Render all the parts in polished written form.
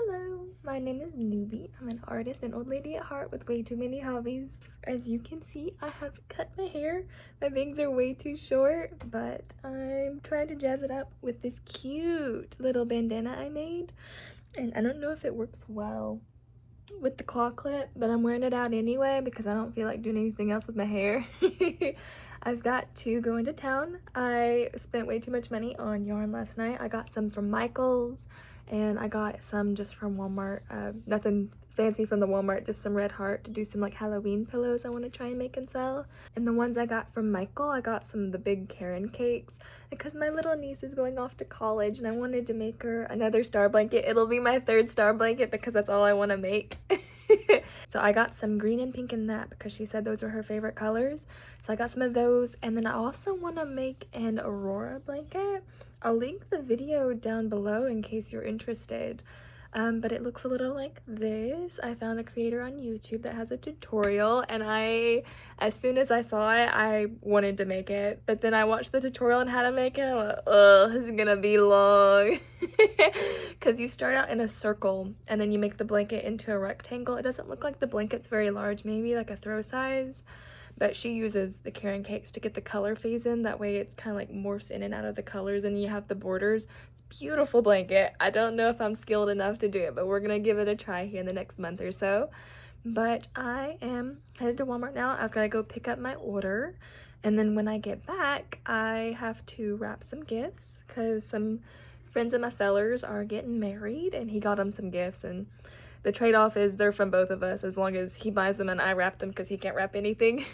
Hello, my name is Newbie. I'm an artist and old lady at heart with way too many hobbies. As you can see, I have cut my hair. My bangs are way too short, but I'm trying to jazz it up with this cute little bandana I made. And I don't know if it works well with the claw clip, but I'm wearing it out anyway because I don't feel like doing anything else with my hair. I've got to go into town. I spent way too much money on yarn last night. I got some from Michael's and I got some just from Walmart. Nothing fancy from the Walmart, just some red heart to do some like Halloween pillows I want to try and make and sell. And the ones I got from Michael, I got some of the big Karen cakes because my little niece is going off to college and I wanted to make her another star blanket. It'll be my third star blanket because that's all I want to make. So I got some green and pink in that because she said those are her favorite colors. So I got some of those, and then I also want to make an Aurora blanket. I'll link the video down below in case you're interested. But it looks a little like this. I found a creator on YouTube that has a tutorial, and as soon as I saw it, I wanted to make it. But then I watched the tutorial on how to make it, and I went, oh, this is gonna be long. Because you start out in a circle, and then you make the blanket into a rectangle. It doesn't look like the blanket's very large, maybe like a throw size. But she uses the Karen cakes to get the color phase in. That way it kind of like morphs in and out of the colors and you have the borders. It's a beautiful blanket. I don't know if I'm skilled enough to do it, but we're going to give it a try here in the next month or so. But I am headed to Walmart now. I've got to go pick up my order. And then when I get back, I have to wrap some gifts because some friends of my fellers are getting married and he got them some gifts, and the trade-off is they're from both of us as long as he buys them and I wrap them because he can't wrap anything.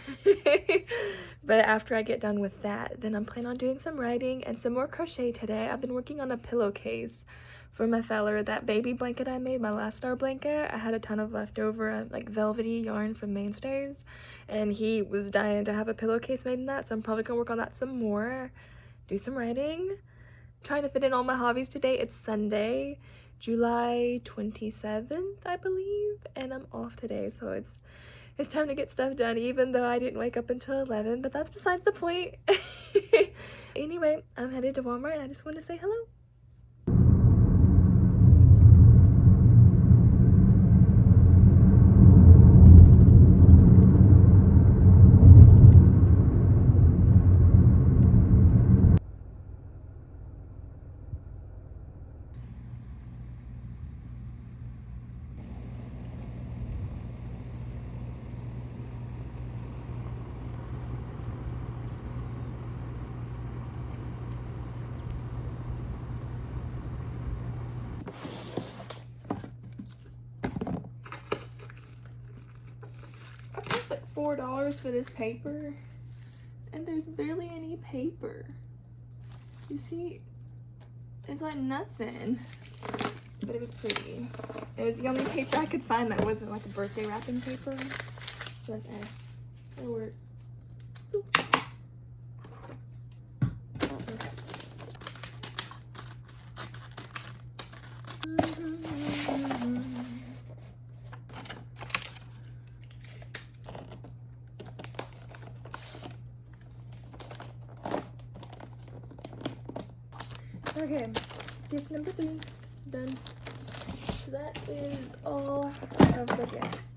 But after I get done with that, then I'm planning on doing some writing and some more crochet today. I've been working on a pillowcase for my feller. That baby blanket I made, my last star blanket, I had a ton of leftover like velvety yarn from Mainstays, and he was dying to have a pillowcase made in that, so I'm probably gonna work on that some more, do some writing, trying to fit in all my hobbies today. It's Sunday, July 27th, I believe, and I'm off today, so it's time to get stuff done, even though I didn't wake up until 11, but that's besides the point. Anyway, I'm headed to Walmart, and I just want to say hello. I paid like $4 for this paper, and there's barely any paper. You see, there's like nothing, but it was pretty. It was the only paper I could find that wasn't like a birthday wrapping paper. It's like, it'll work. So, okay, gift number 3 done. So that is all of the gifts.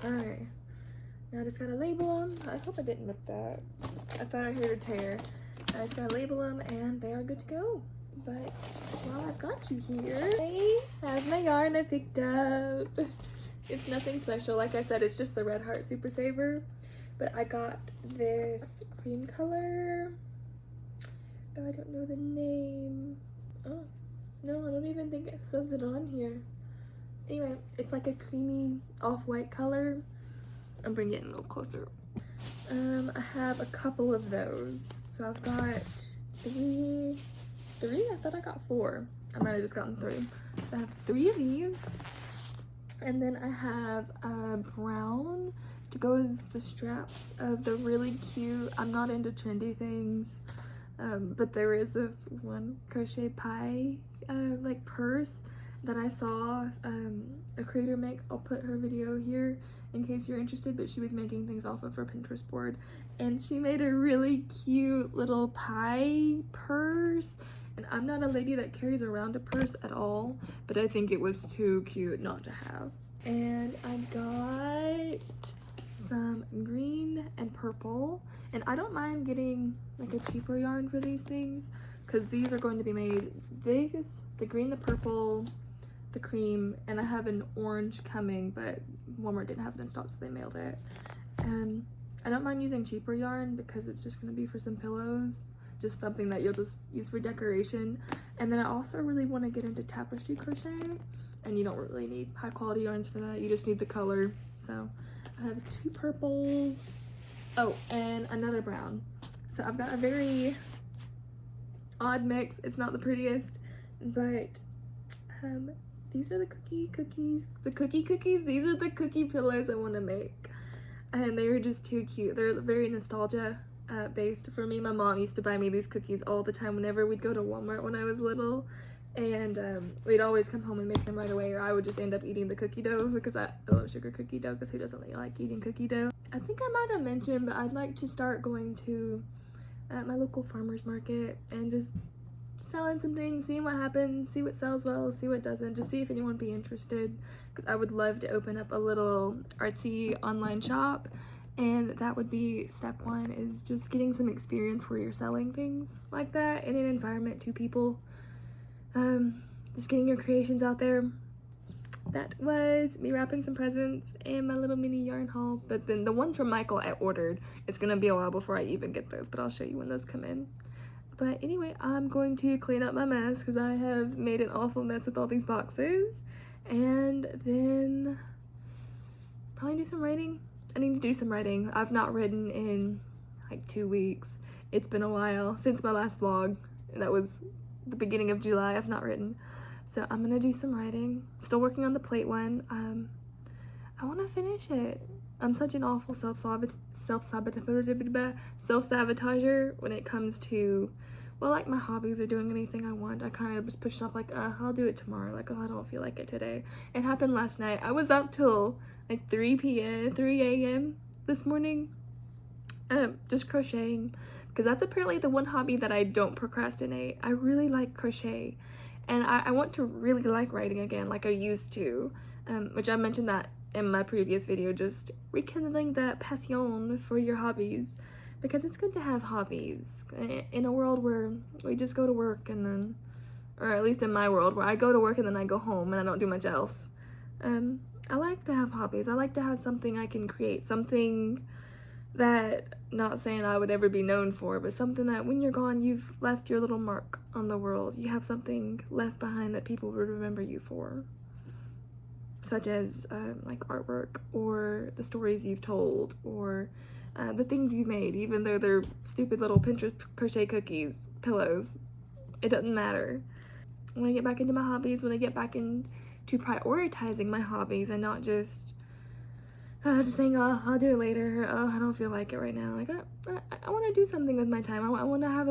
Alright, now I just gotta label them. I hope I didn't rip that. I thought I heard a tear. I just gotta label them and they are good to go. But while I've got you here, I have my yarn I picked up. It's nothing special. Like I said, it's just the Red Heart Super Saver. But I got this cream color. Oh, I don't know the name. Oh, no, I don't even think it says it on here. Anyway, it's like a creamy off-white color. I'm bringing it a little closer. I have a couple of those. So I've got three? I thought I got 4. I might have just gotten 3. So I have 3 of these. And then I have a brown to go as the straps of the really cute, I'm not into trendy things, but there is this one crochet pie like purse that I saw a creator make. I'll put her video here in case you're interested, but she was making things off of her Pinterest board, and she made a really cute little pie purse. And I'm not a lady that carries around a purse at all, but I think it was too cute not to have. And I got some green and purple, and I don't mind getting like a cheaper yarn for these things because these are going to be made the green, the purple, the cream, and I have an orange coming, but Walmart didn't have it in stock, so they mailed it. I don't mind using cheaper yarn because it's just going to be for some pillows, just something that you'll just use for decoration. And then I also really want to get into tapestry crochet, and you don't really need high quality yarns for that, you just need the color. So I have 2 purples, oh, and another brown. So I've got a very odd mix. It's not the prettiest, but these are the cookies. These are the cookie pillows I want to make, and they were just too cute. They're very nostalgia based for me. My mom used to buy me these cookies all the time whenever we'd go to Walmart when I was little, and we'd always come home and make them right away, or I would just end up eating the cookie dough because I love sugar cookie dough, because who doesn't really like eating cookie dough? I think I might have mentioned, but I'd like to start going to my local farmer's market and just selling some things, seeing what happens, see what sells well, see what doesn't, just see if anyone would be interested, because I would love to open up a little artsy online shop. And that would be step 1, is just getting some experience where you're selling things like that in an environment to people. Just getting your creations out there. That was me wrapping some presents and my little mini yarn haul. But then the ones from Michael I ordered, it's gonna be a while before I even get those, but I'll show you when those come in. But anyway, I'm going to clean up my mess because I have made an awful mess with all these boxes. And then probably do some writing. I need to do some writing. I've not written in like 2 weeks. It's been a while since my last vlog. That was the beginning of July. I've not written. So I'm gonna do some writing. Still working on the plate one. I wanna finish it. I'm such an awful self-sabotager when it comes to, well, like my hobbies or doing anything I want. I kind of just push off like, I'll do it tomorrow. Like, oh, I don't feel like it today. It happened last night. I was up till like 3 a.m. this morning, just crocheting, because that's apparently the one hobby that I don't procrastinate. I really like crochet, and I want to really like writing again like I used to, which I mentioned that in my previous video, just rekindling that passion for your hobbies, because it's good to have hobbies in a world where we just go to work and then, or at least in my world where I go to work and then I go home and I don't do much else. I like to have hobbies. I like to have something I can create, something that, not saying I would ever be known for, but something that when you're gone, you've left your little mark on the world. You have something left behind that people would remember you for, such as like artwork, or the stories you've told, or the things you've made, even though they're stupid little Pinterest crochet cookies, pillows. It doesn't matter. When I get back into my hobbies, when I get back into prioritizing my hobbies and not just saying, oh, I'll do it later, or, oh, I don't feel like it right now. Like, I want to do something with my time. I want to have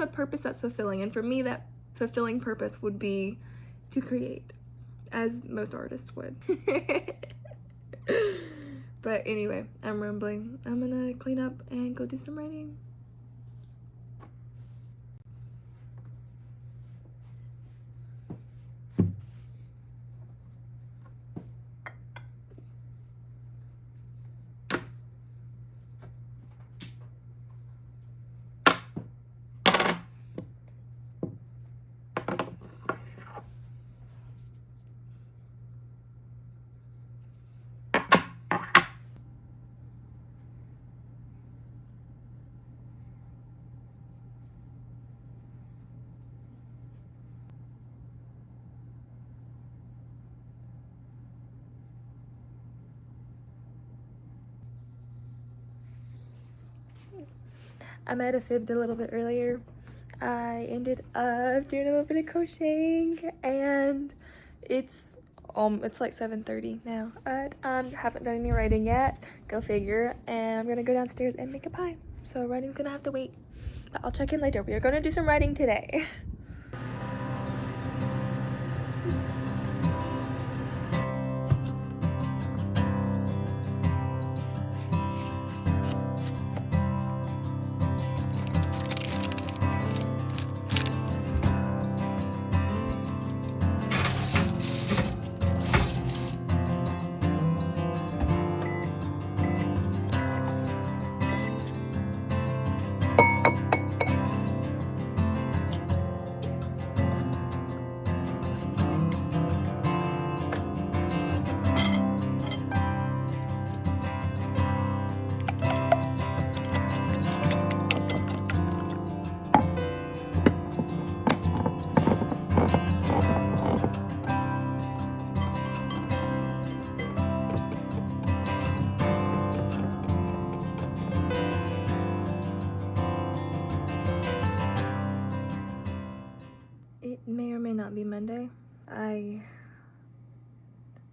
a purpose that's fulfilling, and for me, that fulfilling purpose would be to create, as most artists would. But anyway, I'm rambling. I'm gonna clean up and go do some writing. I might have fibbed a little bit earlier. I ended up doing a little bit of crocheting, and it's like 7:30 now. Haven't done any writing yet. Go figure. And I'm gonna go downstairs and make a pie. So writing's gonna have to wait. But I'll check in later. We are gonna do some writing today. not be Monday. I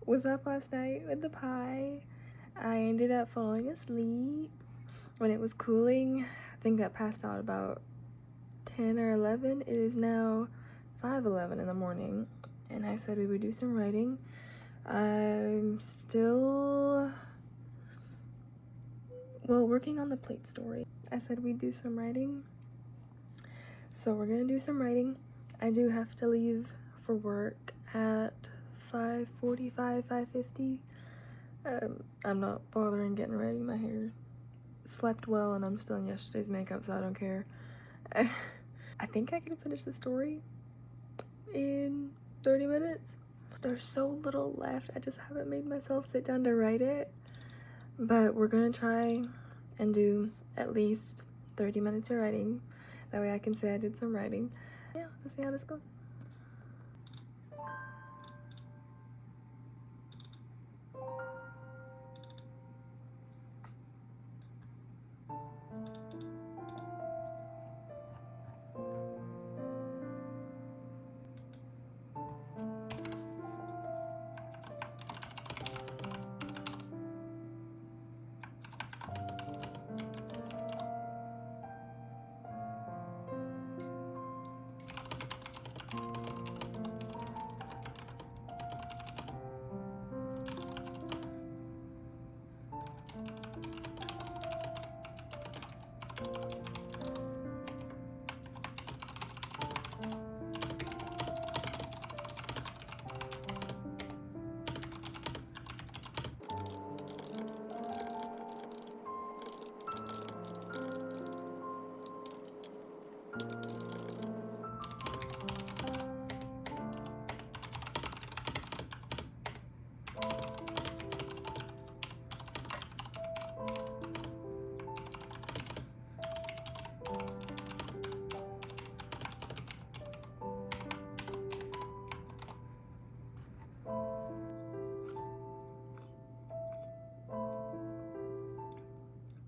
was up last night with the pie. I ended up falling asleep when it was cooling. I think I passed out about 10 or 11. It is now 5:11 in the morning, and I said we would do some writing. I'm still, well, working on the plate story. I said we'd do some writing, so we're gonna do some writing. I do have to leave for work at 5:45, 5:50. I'm not bothering getting ready. My hair slept well and I'm still in yesterday's makeup, so I don't care. I think I can finish the story in 30 minutes. There's so little left. I just haven't made myself sit down to write it. But we're gonna try and do at least 30 minutes of writing. That way I can say I did some writing. Yeah, we'll see how this goes.